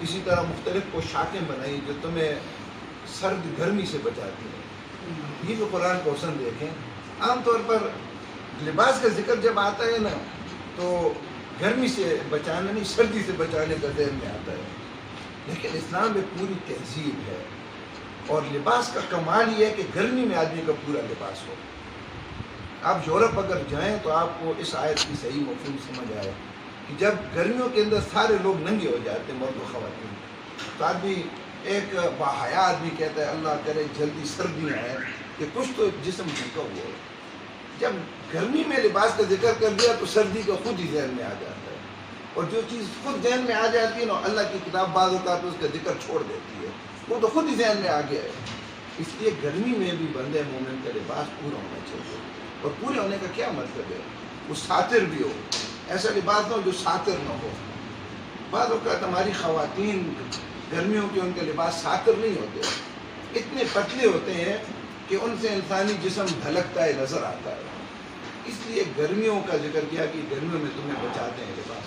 اسی طرح مختلف پوشاکیں بنائی جو تمہیں سرد گرمی سے بچاتی ہیں۔ یہ جو قرآن کو حسن دیکھیں، عام طور پر لباس کا ذکر جب آتا ہے نا تو گرمی سے بچانا نہیں، سردی سے بچانے کا ذہن میں آتا ہے، لیکن اسلام میں پوری تہذیب ہے، اور لباس کا کمال یہ ہے کہ گرمی میں آدمی کا پورا لباس ہو۔ آپ یورپ اگر جائیں تو آپ کو اس آیت کی صحیح مفہوم سمجھ آئے کہ جب گرمیوں کے اندر سارے لوگ ننگے ہو جاتے ہیں، مرد و خواتین، تو آدمی ایک باحیا آدمی کہتا ہے اللہ کرے جلدی سردی آئے کہ کچھ تو جسم ڈھکا ہوا ہو۔ جب گرمی میں لباس کا ذکر کر دیا تو سردی کا خود ہی ذہن میں آ جاتا ہے، اور جو چیز خود ذہن میں آ جاتی ہے نا، اللہ کی کتاب بعض اوقات اس کا ذکر چھوڑ دیتی ہے، وہ تو خود ہی ذہن میں آ گیا ہے۔ اس لیے گرمی میں بھی بندے مومن کا لباس پورا ہونا چاہیے، اور پورے ہونے کا کیا مطلب ہے؟ وہ ساتر بھی ہو، ایسا لباس نہ ہو جو ساتر نہ ہو۔ بعض اوقات ہماری خواتین گرمیوں کے ان کے لباس ساتر نہیں ہوتے، اتنے پتلے ہوتے ہیں کہ ان سے انسانی جسم ڈھلکتا ہے، نظر آتا ہے۔ اس لیے گرمیوں کا ذکر کیا کہ گرمیوں میں تمہیں بچاتے ہیں لباس۔